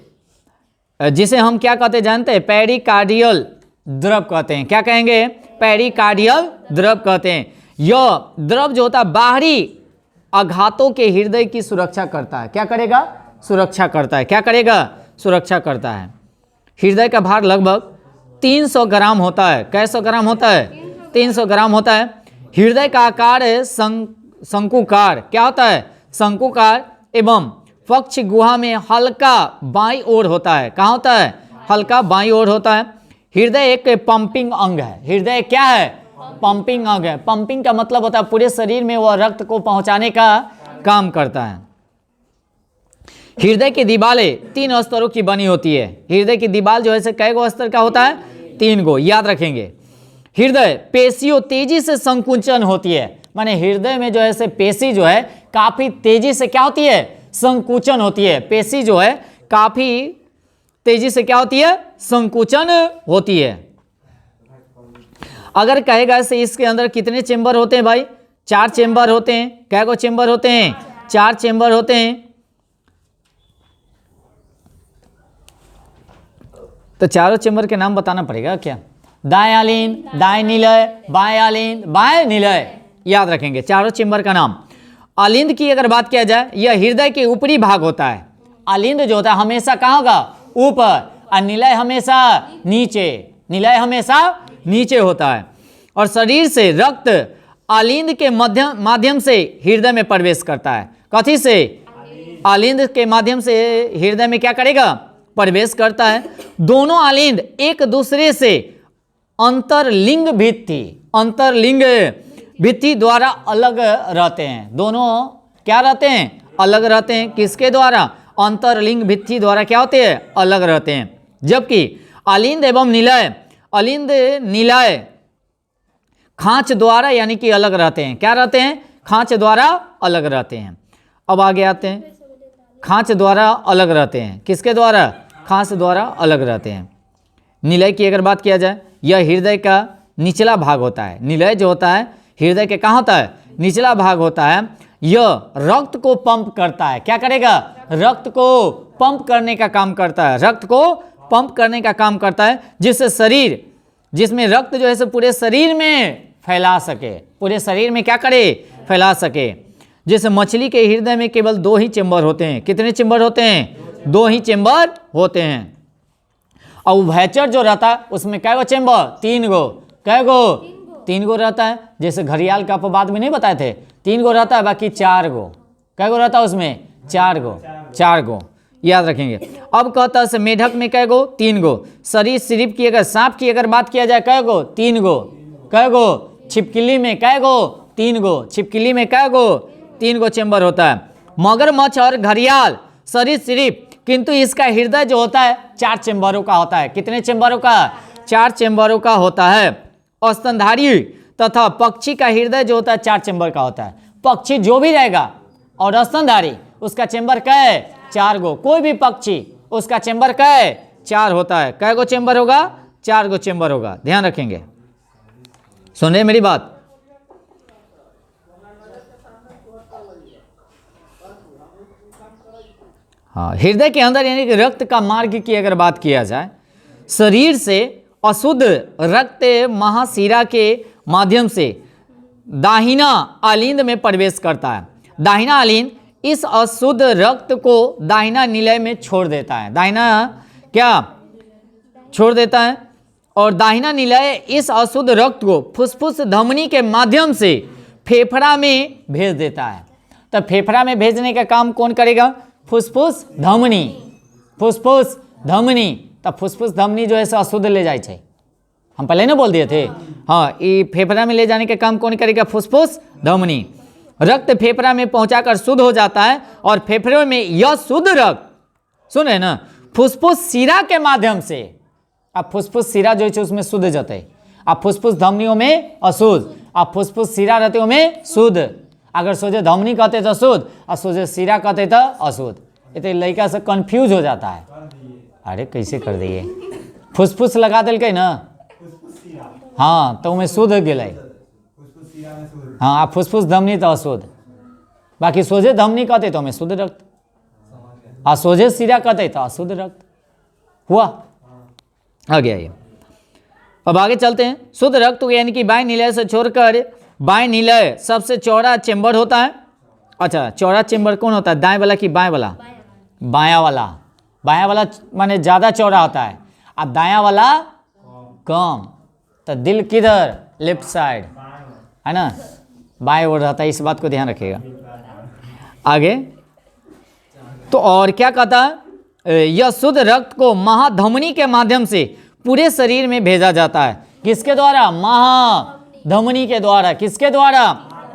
हम क्या कहते हैं जानते हैं, पेरिकार्डियल द्रव कहते हैं। क्या कहेंगे, पेरिकार्डियल द्रव कहते हैं। यह द्रव जो होता है बाहरी आघातों के हृदय की सुरक्षा करता है। क्या करेगा, सुरक्षा करता है। क्या करेगा, सुरक्षा करता है। हृदय का भार लगभग 300 ग्राम होता है। कैसौ ग्राम होता है, 300 ग्राम होता है। हृदय का आकार शंकुकार, क्या होता है, शंकुकार एवं पक्ष गुहा में हल्का बाईं ओर होता है। कहाँ होता है, हल्का बाईं ओर होता है। हृदय एक पंपिंग अंग है। हृदय क्या है, पंपिंग अंग है। पंपिंग का मतलब होता है पूरे शरीर में वह रक्त को पहुंचाने का काम करता है। हृदय की दीवारें 3 स्तरों की बनी होती है। हृदय की दीवार जो है कै गो स्तर का होता है, 3 गो, याद रखेंगे। हृदय पेशियों तेजी से संकुचन होती है। माने हृदय में जो है पेशी जो है काफी तेजी से क्या होती है, संकुचन होती है। पेशी जो है काफी तेजी से क्या होती है, संकुचन होती है। अगर कहेगा ऐसे इसके अंदर कितने चेंबर होते हैं भाई, 4 चेंबर होते हैं। कै गो चेंबर होते हैं, 4 चेंबर होते हैं। तो चारों चेंबर के नाम बताना पड़ेगा क्या, दाएं आलिंद, दाएं निलय, बाएं आलिंद, बाएं निलय, याद रखेंगे चारों चेंबर का नाम। आलिंद की अगर बात किया जाए, यह हृदय के ऊपरी भाग होता है। आलिंद जो होता है हमेशा कहाँ होगा, ऊपर, और निलय हमेशा नीचे। निलय हमेशा नीचे होता है। और शरीर से रक्त आलिंद के माध्यम से हृदय में प्रवेश करता है। कथी से, आलिंद के माध्यम से हृदय में क्या करेगा, प्रवेश करता है। दोनों आलिंद एक दूसरे से अंतरलिंग भी थी। अंतरलिंग भित्ति द्वारा अलग रहते हैं। दोनों क्या रहते हैं? अलग रहते हैं। किसके द्वारा? अंतरलिंग भित्ति द्वारा क्या होते हैं? अलग रहते हैं। जबकि अलिंद एवं निलय, अलिंद निलय खांच द्वारा यानी कि अलग रहते हैं। क्या रहते हैं? खांच द्वारा अलग रहते हैं। अब आगे आते हैं, खांच द्वारा अलग रहते हैं। किसके द्वारा? खांच द्वारा अलग रहते हैं। निलय की अगर बात किया जाए, यह हृदय का निचला भाग होता है। निलय जो होता है हृदय के कहाँ होता है? निचला भाग होता है। यह रक्त को पंप करता है। क्या करेगा? रक्त को पंप करने का काम करता है। रक्त को पंप करने का काम करता है, जिससे शरीर, जिसमें रक्त जो है सो पूरे शरीर में फैला सके। पूरे शरीर में क्या करे? फैला सके। जैसे मछली के हृदय में केवल 2 ही चेंबर होते हैं। कितने चेंबर होते हैं? 2 ही चेंबर होते हैं। और उभयचर जो रहता है उसमें कै गो चेंबर? 3 गो। कै गो? 3 गो रहता है। जैसे घड़ियाल का बाद में नहीं बताए थे, 3 गो रहता है, बाकी 4 गो। कै गो रहता है उसमें? 4 गो। 4 गो याद रखेंगे। अब कहता है मेढक में कै गो? 3 गो। सरीसृप की अगर, सांप की अगर बात किया जाए, कै गो? 3 गो। कै गो? छिपकली में कै गो? 3 गो। छिपकली में कै गो? 3 गो चेंबर होता है। मगरमच्छ और घड़ियाल सरीसृप, किंतु इसका हृदय जो होता है 4 चेंबरों का होता है। कितने चेंबरों का? 4 चेंबरों का होता है। स्तनधारी तथा पक्षी का हृदय जो होता है 4 चेंबर का होता है। पक्षी जो भी रहेगा और स्तनधारी, उसका चेंबर कै है? 4 गो। कोई भी पक्षी, उसका चेंबर कै है? 4 होता है। कै गो चेंबर होगा? 4 गो चेंबर होगा। ध्यान रखेंगे। सुन रहे मेरी बात? हाँ, हृदय के अंदर यानी कि रक्त का मार्ग की अगर बात किया जाए, शरीर से अशुद्ध रक्त महाशिरा के माध्यम से दाहिना आलिंद में प्रवेश करता है। दाहिना आलिंद इस अशुद्ध रक्त को दाहिना निलय में छोड़ देता है। दाहिना क्या छोड़ देता है? और दाहिना निलय इस अशुद्ध रक्त को फुसफुस धमनी के माध्यम से फेफड़ा में भेज देता है। तो फेफड़ा में भेजने का काम कौन करेगा? फुसफुस धमनी। फुसफुस धमनी। तब फुसफुस धमनी जो है सो अशुद्ध ले जाए छे। हम पहले ना बोल दिए थे। हाँ, ये फेफड़ा में ले जाने का काम कौन करेगा? फुसफुस धमनी। रक्त फेफड़ा में पहुंचाकर शुद्ध हो जाता है और फेफड़े में यह शुद्ध रक्त, सुन रहे ना, फुसफुस शिरा के माध्यम से, अब फुसफुस शिरा जो है उसमें शुद्ध जाते, अब फुसफुस धमनियों में अशुद्ध, अब फुसफुस शिरा रहते में शुद्ध। अगर सोचे धमनी कहते तो शुद्ध और सोचे शिरा कहते तो अशुद्ध। ये तो लड़का से कंफ्यूज हो जाता है। अरे कैसे कर दिए? फुसफुस लगा दिल के ना, हाँ, तो उमें शुद्ध गए। हाँ, आप फुसफुस धमनी तो अशुद्ध, बाकी सोझे धमनी कहते तो हमें शुद्ध रक्त, आ सोझे शिरा कहते तो अशुद्ध रक्त हुआ। आ गया ये। अब आगे चलते हैं। शुद्ध रक्त यानी कि बाएं निलय से छोड़कर बाएं निलय सबसे चौड़ा चेंबर होता है। अच्छा, चौड़ा चेंबर कौन होता है? दाएं वाला कि बाएं वाला? बायां वाला। बायां वाला माने ज़्यादा चौड़ा होता है और दायां वाला कम। तो दिल किधर? लेफ्ट साइड है ना, बाएं ओर रहता है। इस बात को ध्यान रखिएगा। आगे तो और क्या कहता है? यह शुद्ध रक्त को महाधमनी के माध्यम से पूरे शरीर में भेजा जाता है। किसके द्वारा? महाधमनी के द्वारा। किसके द्वारा?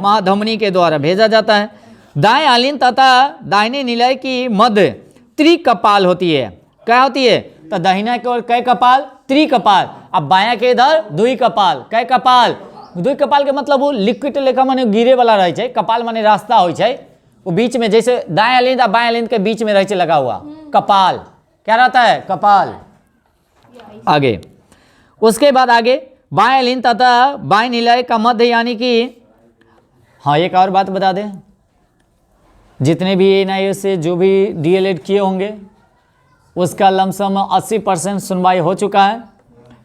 महाधमनी के द्वारा भेजा जाता है। दाएं आलिंद तथा दाहिने निलय की मध्य त्रिकपाल होती है। क्या होती है? तो दाहिना के ओर कै कपाल? त्रिकपाल। अब बायां के इधर दुई कपाल। कै कपाल? दुई कपाल के मतलब वो लिक्विड लेखा माने गिरे वाला रहे छे। कपाल माने रास्ता हो छे, वो बीच में जैसे दाएं आलिंद और बाएं आलिंद के बीच में रहे छे लगा हुआ कपाल। क्या रहता है? कपाल। आगे उसके बाद आगे बाएं आलिंद तथा बाएं निलय का मध्य यानी कि, हाँ, एक और बात बता दें, जितने भी एनआईएस से जो भी डीएलएड किए होंगे उसका लमसम 80% सुनवाई हो चुका है।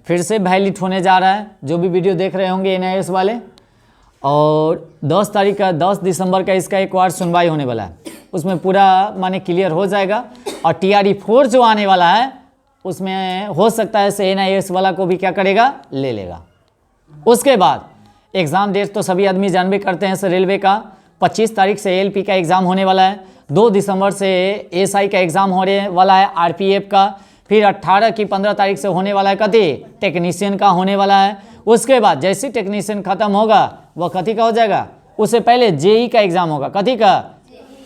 फिर से वैलिड होने जा रहा है। जो भी वीडियो देख रहे होंगे एनआईएस वाले, और 10 तारीख का 10 दिसंबर का इसका एक बार सुनवाई होने वाला है। उसमें पूरा माने क्लियर हो जाएगा। और TRE 4 जो आने वाला है उसमें हो सकता है से एनआईएस वाला को भी क्या करेगा? ले लेगा। उसके बाद एग्ज़ाम डेट तो सभी आदमी जानबे करते हैं। से रेलवे का 25 तारीख से ALP का एग्ज़ाम होने वाला है। 2 दिसंबर से SI का एग्ज़ाम होने वाला है। RPF का फिर 18 की 15 तारीख से होने वाला है कथी, टेक्नीशियन का होने वाला है। उसके बाद जैसे टेक्नीशियन खत्म होगा वह कथी का हो जाएगा, उससे पहले जेई का एग्जाम होगा, कथी का,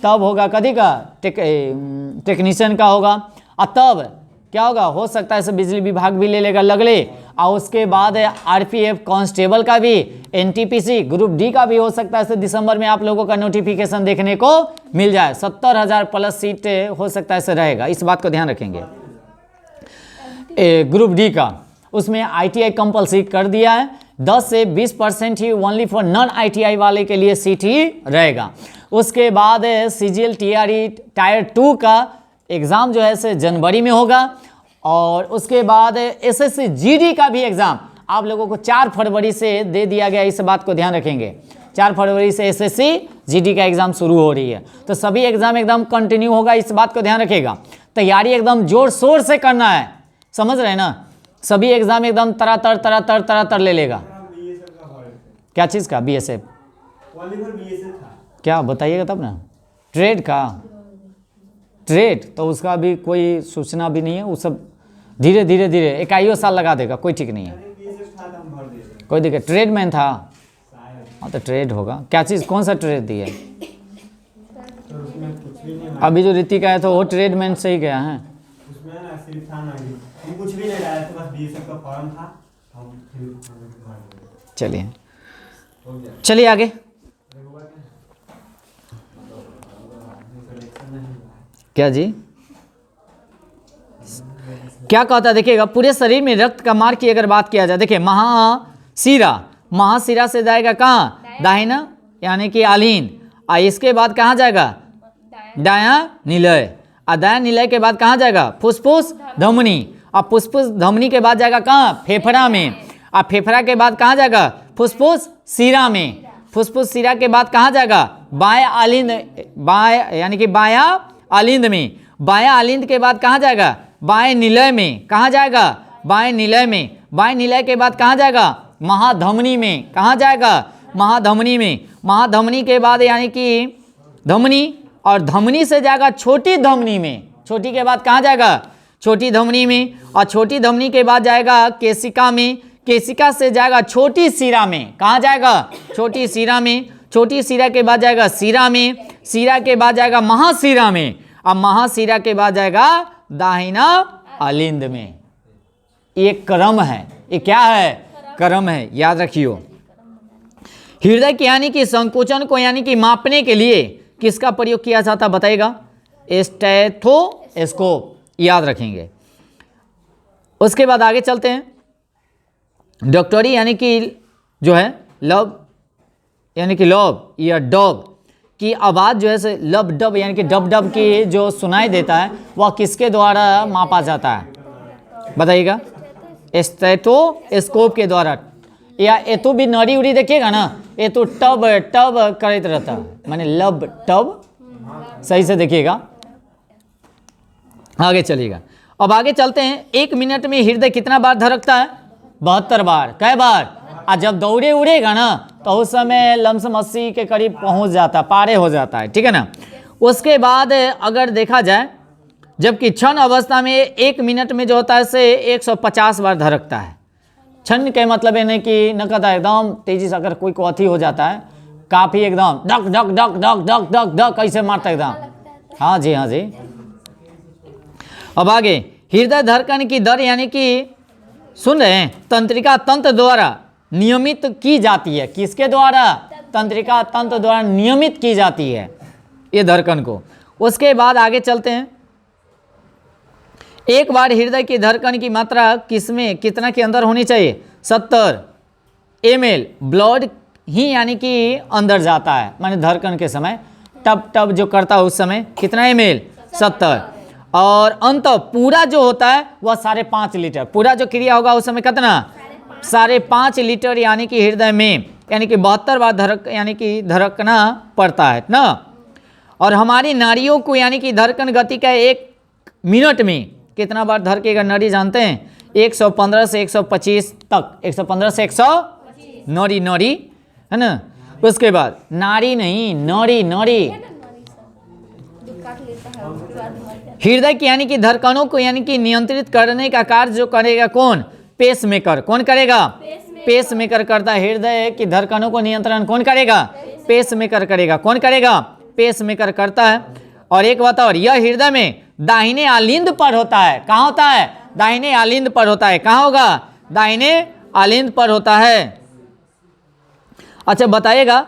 तब होगा कथी का, टेक्नीशियन का होगा। और तब क्या होगा, हो सकता है इसे बिजली विभाग भी ले लेगा लगले। और उसके बाद आरपीएफ कांस्टेबल का भी, एनटीपीसी ग्रुप डी का भी हो सकता है, दिसंबर में आप लोगों का नोटिफिकेशन देखने को मिल जाए। 70,000 प्लस सीट हो सकता है ऐसे रहेगा, इस बात को ध्यान रखेंगे। ग्रुप डी का उसमें आईटीआई कंपलसरी कर दिया है, 10 से 20% ही ओनली फॉर नॉन आईटीआई वाले के लिए सीट ही रहेगा। उसके बाद सीजीएल टीआरई टायर 2 का एग्ज़ाम जो है से जनवरी में होगा। और उसके बाद एसएससी जीडी का भी एग्ज़ाम आप लोगों को 4 फरवरी से दे दिया गया, इस बात को ध्यान रखेंगे। 4 फरवरी से एसएससी जीडी का एग्ज़ाम शुरू हो रही है, तो सभी एग्ज़ाम एकदम कंटिन्यू होगा, इस बात को ध्यान रखेगा। तैयारी एकदम जोर शोर से करना है, समझ रहे हैं ना। सभी एग्ज़ाम एकदम तरातर ले लेगा। बीएसएफ का फॉर्म, क्या चीज़ का, बीएसएफ ओनली फॉर बीएसएफ था। क्या बताइएगा तब ना। ट्रेड का, ट्रेड तो उसका भी कोई सूचना भी नहीं है, वो सब धीरे धीरे 21 साल लगा देगा, कोई ठीक नहीं है, बीएसएफ था तो हम भर दिए कोई दिक्कत। ट्रेडमैन था, शायद, हाँ तो ट्रेड होगा। क्या चीज़, कौन सा ट्रेड दिया है? तो उसमें कुछ भी नहीं, अभी जो ऋतिका है तो वो ट्रेडमैन से ही गया है। उसमें ना सिर्फ था ना, हम कुछ भी नहीं डाला था, बस बीएसएफ का फॉर्म था, हम फिर भर दिए। चलिए हो गया। चलिए आगे। क्या जी, क्या कहता है देखिएगा, पूरे शरीर में रक्त का मार्ग की अगर बात किया जाए, देखिए महाशिरा से जाएगा कहाँ, दाहिना यानी कि आलीन। और इसके बाद कहाँ जाएगा, दायां निलय। और दायां निलय के बाद कहाँ जाएगा, फुसफुस धमनी। और फुसफुस धमनी के बाद जाएगा कहाँ, फेफड़ा में। और फेफड़ा के बाद कहाँ जाएगा, फुसफुस शिरा में। फुसफुस शिरा के बाद कहाँ जाएगा, बाएं आलिंद, बाएं यानी कि बायां आलिंद में। बायां आलिंद के बाद कहाँ जाएगा, बाएं निलय में। कहाँ जाएगा, बाएं निलय में। बाएं निलय के बाद कहाँ जाएगा, महाधमनी में। कहाँ जाएगा, महाधमनी में। महाधमनी के बाद यानी कि धमनी, और धमनी से जाएगा छोटी धमनी में। छोटी के बाद कहाँ जाएगा, छोटी धमनी में। और छोटी धमनी के बाद जाएगा केशिका में। केशिका से जाएगा छोटी शिरा में। कहाँ जाएगा, छोटी शिरा में। छोटी शिरा के बाद जाएगा शिरा में। शिरा के बाद जाएगा महाशिरा में। अब महाशिरा के बाद जाएगा दाहिना आलिंद में। ये क्रम है, ये क्या है, क्रम है, याद रखियो। हृदय की यानी कि संकोचन को यानी कि मापने के लिए किसका प्रयोग किया जाता बताएगा, स्टेथोस्कोप, याद रखेंगे। उसके बाद आगे चलते हैं। डॉक्टरी यानी कि जो है लब यानी कि लव या डब की आवाज़ जो है से लब डब यानी कि डब डब की जो सुनाई देता है वह किसके द्वारा मापा जाता है बताइएगा, स्टेथोस्कोप के द्वारा। या ये तो भी नड़ी उड़ी देखिएगा ना, ये तो टब टब करते रहता है, माने लब टब, सही से देखिएगा। आगे चलिएगा। अब आगे चलते हैं। 1 मिनट में हृदय कितना बार धड़कता है, 72 बार। कै बार, और जब दौड़े उड़ेगा ना तो उस समय लमसम 80 के करीब पहुंच जाता है, पारे हो जाता है, ठीक है ना। उसके बाद अगर देखा जाए, जबकि क्षण अवस्था में 1 मिनट में जो होता है से 150 बार धड़कता है। क्षण के मतलब है नहीं कि न कहता एकदम तेजी से, अगर कोई को अथी हो जाता है काफ़ी एकदम duck duck duck duck duck duck duck कैसे मारता एकदम। हाँ जी, हाँ जी। अब आगे, हृदय धड़कन की दर यानी कि सुन रहे हैं, तंत्रिका तंत्र द्वारा नियमित की जाती है। किसके द्वारा, तंत्रिका तंत्र द्वारा नियमित की जाती है ये धड़कन को। उसके बाद आगे चलते हैं। एक बार हृदय की धड़कन की मात्रा किसमें कितना के अंदर होनी चाहिए, 70 ml ब्लड ही यानी कि अंदर जाता है, माने धड़कन के समय टप टप जो करता है उस समय कितना ml, 70। और अंत पूरा जो होता है वह 5.5 लीटर, पूरा जो क्रिया होगा उस समय कितना, 5.5 लीटर यानी कि हृदय में यानी कि 72 बार धड़क यानी कि धड़कना पड़ता है ना। और हमारी नाड़ियों को यानी कि धड़कन गति का 1 मिनट में कितना बार धड़केगा नाड़ी जानते हैं, 115 से 125 तक, 115 से 100 नौरी नौरी है ना। उसके बाद नाड़ी नहीं, नौरी नौरी, हृदय की यानी कि धड़कनों को यानी कि नियंत्रित करने का कार्य जो करेगा कौन? पेसमेकर। कौन करेगा? पेसमेकर करता है। हृदय की धड़कनों को नियंत्रण कौन करेगा? पेसमेकर करेगा। कौन करेगा? पेसमेकर करता है। और एक बात और, यह हृदय में दाहिने आलिंद पर होता है। कहाँ होता है? दाहिने आलिंद पर होता है। कहाँ होगा? दाहिने आलिंद पर होता है। अच्छा बताइएगा,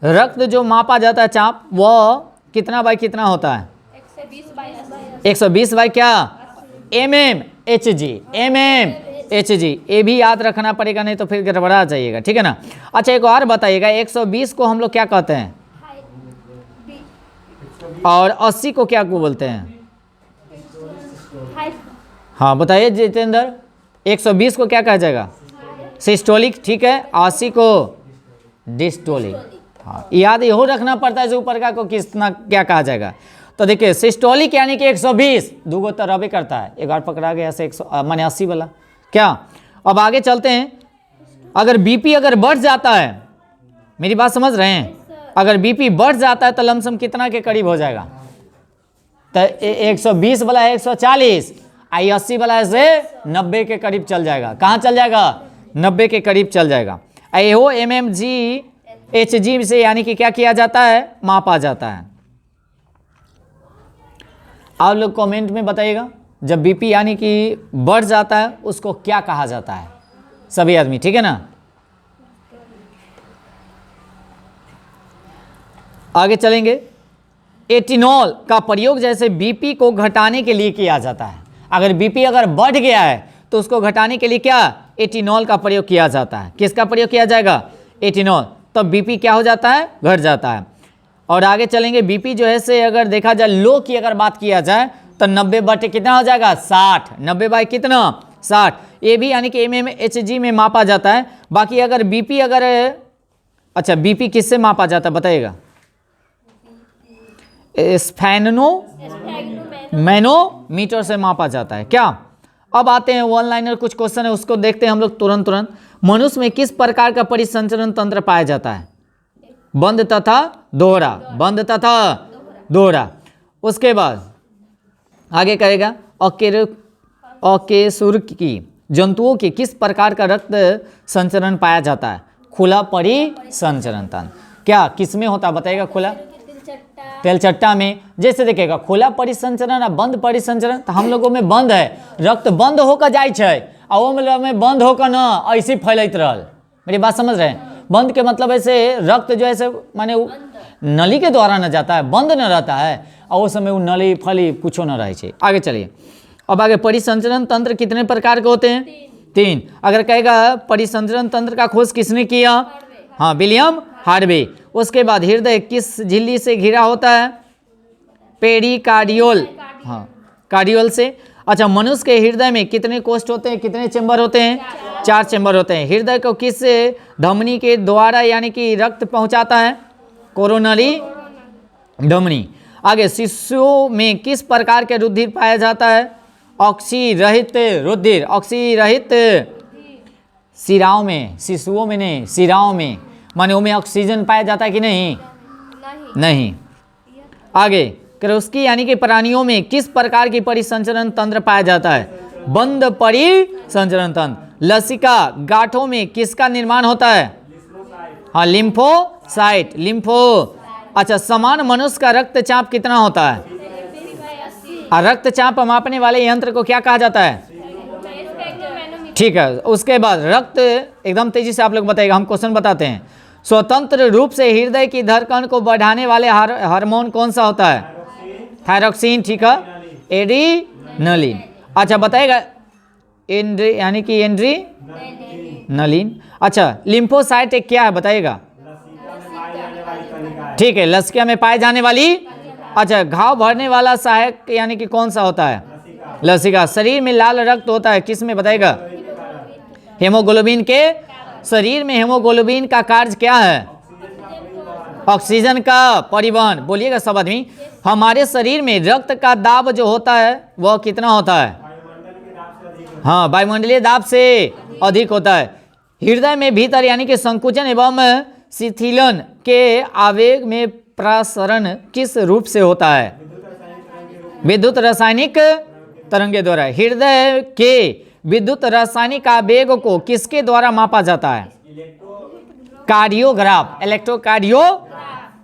रक्त जो मापा जाता है चाप, वह कितना बाई कितना होता है? 120 बाई क्या? mm Hg। mm Hg ये भी याद रखना पड़ेगा, नहीं तो फिर गड़बड़ा जाइएगा, ठीक है ना। अच्छा एक और बताइएगा, 120 को हम लोग क्या कहते हैं और 80 को क्या को बोलते हैं? हाँ बताइए जितेंद्र, 120 को क्या कहा जाएगा? सिस्टोलिक, ठीक है। 80 को डिस्टोलिक। हाँ याद यहो रखना पड़ता है जो ऊपर का को कितना क्या कहा जाएगा। तो देखिए सिस्टोलिक यानी कि 120, दूगो तो रबे करता है, एक बार पकड़ा गया से 100 माने 80 वाला क्या। अब आगे चलते हैं, अगर बीपी अगर बढ़ जाता है, मेरी बात समझ रहे हैं, अगर बीपी बढ़ जाता है तो लमसम कितना के करीब हो जाएगा? तो 120 वाला है 140, 80 वाला है से 90 के करीब चल जाएगा। कहाँ चल जाएगा? 90 के करीब चल जाएगा। एहो mmg Hg से यानी कि क्या किया जाता है? मापा जाता है। आप लोग कमेंट में बताइएगा, जब बीपी यानी कि बढ़ जाता है उसको क्या कहा जाता है, सभी आदमी, ठीक है ना। आगे चलेंगे, एटिनॉल का प्रयोग जैसे बीपी को घटाने के लिए किया जाता है। अगर बीपी अगर बढ़ गया है तो उसको घटाने के लिए क्या? एटिनॉल का प्रयोग किया जाता है। किसका प्रयोग किया जाएगा? एटिनॉल। तब बीपी क्या हो जाता है? घट जाता है। और आगे चलेंगे, बीपी जो है से अगर देखा जाए लो की अगर बात किया जाए तो 90 बटे कितना हो जाएगा? 60। 90 बाई कितना? 60। ये भी यानी कि mmHg में मापा जाता है। बाकी अगर बीपी अगर, अच्छा बीपी किससे मापा जाता है बताइएगा? मैनोमीटर से मापा जाता है क्या। अब आते हैं वन लाइनर, कुछ क्वेश्चन है उसको देखते हैं हम लोग तुरंत। मनुष्य में किस प्रकार का परिसंचरण तंत्र पाया जाता है? बंद तथा दोहरा। बंद तथा दोहरा। उसके बाद आगे करेगा, अकेशुर की जंतुओं के किस प्रकार का रक्त संचरण पाया जाता है? खुला परिसंचरण तंत्र। क्या किस में होता है बताइएगा? खुला तेलचट्टा में। जैसे देखिएगा खुला परिसंचरण और बंद परिसंचरण, तो हम लोगों में बंद है, रक्त बंद होकर जाए छै, और वो में बंद होकर ना ऐसे फैलत रहल। मेरी बात समझ रहे हैं? बंद के मतलब ऐसे रक्त जो ऐसे माने नली के द्वारा न जाता है, बंद न रहता है, और उस समय वो नली फली कुछो न रहे छे। आगे चलिए, अब आगे परिसंचरण तंत्र कितने प्रकार के होते हैं? 3। अगर कहेगा परिसंचरण तंत्र का खोज किसने किया? हाँ विलियम हार्वे। उसके बाद हृदय किस झिल्ली से घिरा होता है? पेरिकार्डियल, हाँ कार्डियल से। अच्छा मनुष्य के हृदय में कितने कोष्ठ होते हैं? कितने चेंबर होते हैं? 4 चेंबर होते हैं। हृदय को किस धमनी के द्वारा यानी कि रक्त पहुंचाता है? कोरोनरी धमनी। आगे शिशुओं में किस प्रकार के रुधिर पाया जाता है? ऑक्सी रहित रुधिर। ऑक्सी रहित सिराओं में, शिशुओं में नहीं, सिराओं में, माने उनमें ऑक्सीजन पाया जाता है कि नहीं? नहीं। आगे क्रोस्की यानी कि प्राणियों में किस प्रकार की परिसंचरण तंत्र पाया जाता है? बंद परिसंचरण तंत्र। लसिका गांठों में किसका निर्माण होता है? हाँ लिम्फोसाइट, लिम्फो। अच्छा समान मनुष्य का रक्तचाप कितना होता है? और रक्तचाप मापने वाले यंत्र को क्या कहा जाता है? ठीक है। उसके बाद रक्त, एकदम तेजी से आप लोग बताइएगा, हम क्वेश्चन बताते हैं। स्वतंत्र रूप से हृदय की धड़कन को बढ़ाने वाले हार्मोन कौन सा होता है? थायरॉक्सिन, ठीक है। एड्रीनलिन। अच्छा बताइएगा, यानी कि एड्रीनलिन। अच्छा लिम्फोसाइट एक क्या है बताइएगा? ठीक है, लसिका में पाए जाने वाली। अच्छा घाव भरने वाला सहायक यानी कि कौन सा होता है? लसिका। शरीर में लाल रक्त होता है किस में बताइएगा? हेमोग्लोबिन के। शरीर में हेमोग्लोबिन का कार्य क्या है? ऑक्सीजन का परिवहन। बोलिएगा सब आदमी। हमारे शरीर में रक्त का दाब जो होता है वह कितना होता है? हाँ वायुमंडलीय दाब से अधिक होता है। हृदय में भीतर यानी कि संकुचन एवं शिथिलन के आवेग में प्रसरण किस रूप से होता है? विद्युत रासायनिक तरंगे द्वारा। हृदय के विद्युत रासायनिक आवेग को किसके द्वारा मापा जाता है? कार्डियोग्राफ, इलेक्ट्रोकार्डियो।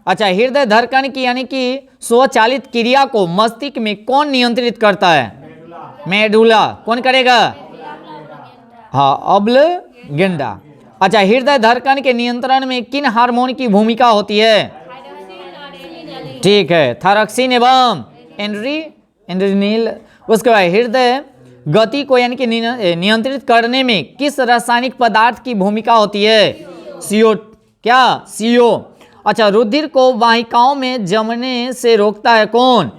अच्छा, हृदय धड़कन की यानी कि स्वचालित क्रिया को मस्तिष्क में कौन नियंत्रित करता है? मेडुला। कौन करेगा? हाँ, ऑब्लंगेंडा। अच्छा, हृदय धड़कन के नियंत्रण में किन हार्मोन की भूमिका होती है? ठीक है, थायरॉक्सिन एवं एड्रेनल। उसके बाद हृदय गति को यानी कि नियंत्रित करने में किस रासायनिक पदार्थ की भूमिका होती है? CO। क्या? CO। अच्छा, रुधिर को वाहिकाओं में जमने से रोकता है कौन?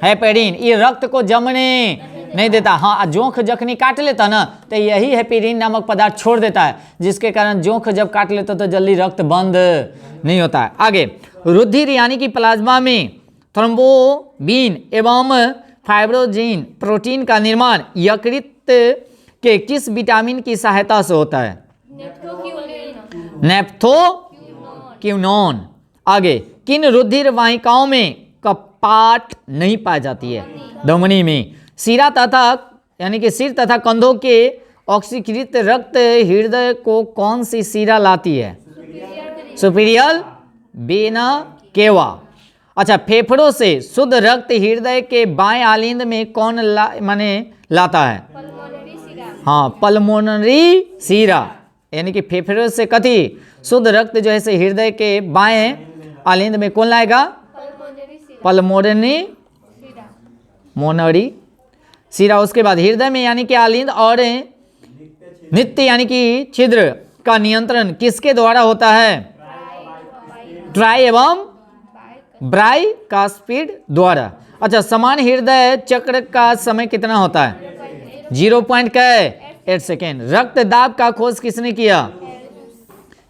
हेपेरिन। ये रक्त को जमने नहीं देता। हाँ, जोंक जखनी काट लेता ना तो यही हेपेरिन नामक पदार्थ छोड़ देता है, जिसके कारण जोंक जब काट लेता तो जल्दी रक्त बंद नहीं होता है। आगे, रुधिर यानी कि प्लाज्मा में थ्रोम्बोबिन एवं फाइब्रोजिन प्रोटीन का निर्माण यकृत के किस विटामिन की सहायता से होता है? नेफ्थोक्विनोन। आगे, किन रुधिर वाहिकाओं में कपाट नहीं पाई जाती है? धमनी में। सिरा तथा यानी कि सिर तथा कंधों के ऑक्सीकृत रक्त हृदय को कौन सी सिरा लाती है? Superior vena cava. अच्छा, फेफड़ों से शुद्ध रक्त हृदय के बाएं आलिंद में कौन लाता है? हाँ, पल्मोनरी सीरा। यानी कि फेफड़ों से कथी शुद्ध रक्त जो है से हृदय के बाएं आलिंद में कौन लाएगा? पल्मोनरी सीरा। उसके बाद हृदय में यानी कि आलिंद और नित्य यानी कि छिद्र का नियंत्रण किसके द्वारा होता है? ट्राई एवं ब्राइकास्पिड द्वारा। अच्छा, समान हृदय चक्र का समय कितना होता है? 0.8 सेकेंड। रक्त दाब का खोज किसने किया?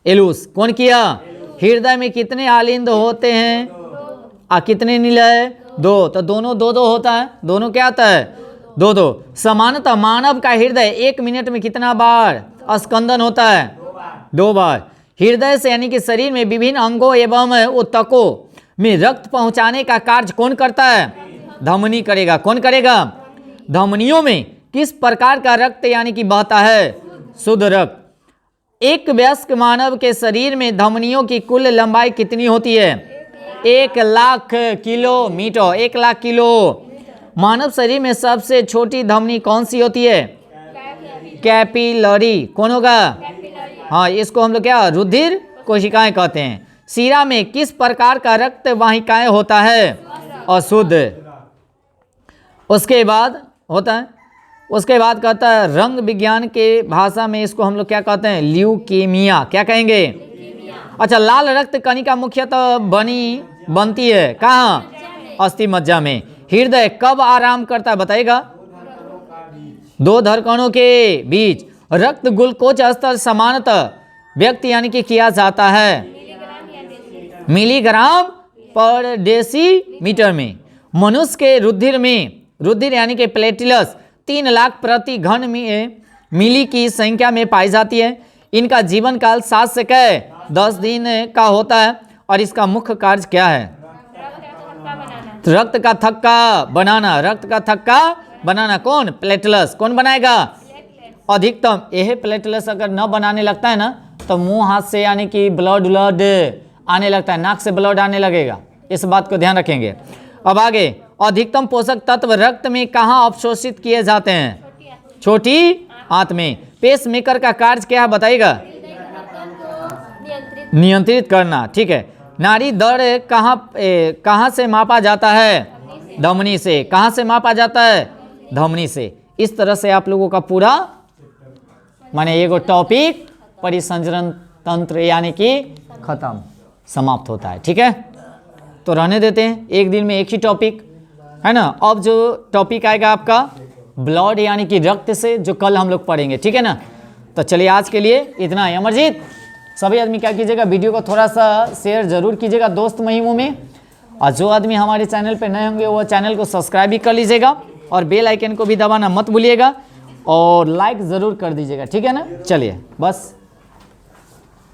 एलुस। कौन किया? हृदय में कितने आलिंद होते हैं? कितने निलय? 2। तो दोनों 2-2 होता है। दोनों क्या आता है? 2-2। समानतः मानव का हृदय 1 मिनट में कितना बार स्पंदन होता है? 2 बार। हृदय से यानी कि शरीर में विभिन्न अंगों एवं ऊतकों में रक्त पहुंचाने का कार्य कौन करता है? धमनी करेगा। कौन करेगा? धमनियों में किस प्रकार का रक्त यानी कि बहता है? शुद्ध रक्त। एक वयस्क मानव के शरीर में धमनियों की कुल लंबाई कितनी होती है? 1,00,000 किलोमीटर। 1,00,000 किलो। मानव शरीर में सबसे छोटी धमनी कौन सी होती है? कैपिलरी। कौन होगा? हाँ, इसको हम लोग क्या रुधिर कोशिकाएं कहते हैं। सीरा में किस प्रकार का रक्त वाहिकाएं होता है? अशुद्ध। उसके बाद होता है, उसके बाद कहता है रंग विज्ञान के भाषा में इसको हम लोग क्या कहते हैं? ल्यूकेमिया। क्या कहेंगे? अच्छा, लाल रक्त कणिका मुख्यतः बनती है कहाँ? अस्थि मज्जा में। हृदय कब आराम करता है बताएगा? 2 धड़कनों के बीच। रक्त ग्लूकोज स्तर सामान्यतः व्यक्ति यानी कि किया जाता है मिलीग्राम पर डेसीमीटर में। मनुष्य के रुधिर में रुधिर यानी कि प्लेटलेट्स 3 लाख प्रति घन मिली की संख्या में पाई जाती है। इनका जीवन काल 7 से 10 दिन का होता है और इसका मुख्य कार्य क्या है? रक्त का थक्का बनाना। रक्त का थक्का बनाना। कौन? प्लेटलेट्स। कौन बनाएगा? अधिकतम यह प्लेटलेट्स अगर न बनाने लगता है ना तो मुंह हाथ से यानी कि ब्लड आने लगता है, नाक से ब्लड आने लगेगा। इस बात को ध्यान रखेंगे। अब आगे, अधिकतम पोषक तत्व रक्त में कहाँ अवशोषित किए जाते हैं? छोटी आंत में। पेस मेकर का कार्य क्या है बताइएगा? नियंत्रित करना। ठीक है। नाड़ी दर कहाँ से मापा जाता है? धमनी से। कहाँ से मापा जाता है? धमनी से। इस तरह से आप लोगों का पूरा माने एगो टॉपिक परिसंचरण तंत्र यानी कि खत्म समाप्त होता है। ठीक है, तो रहने देते हैं, एक दिन में एक ही टॉपिक है ना। अब जो टॉपिक आएगा आपका ब्लड यानी कि रक्त से, जो कल हम लोग पढ़ेंगे। ठीक है ना। तो चलिए आज के लिए इतना ही। अमरजीत, सभी आदमी क्या कीजिएगा, वीडियो को थोड़ा सा शेयर जरूर कीजिएगा दोस्त महिमों में, और जो आदमी हमारे चैनल पे नए होंगे वो चैनल को सब्सक्राइब भी कर लीजिएगा और बेल आइकन को भी दबाना मत भूलिएगा और लाइक ज़रूर कर दीजिएगा। ठीक है ना। चलिए बस।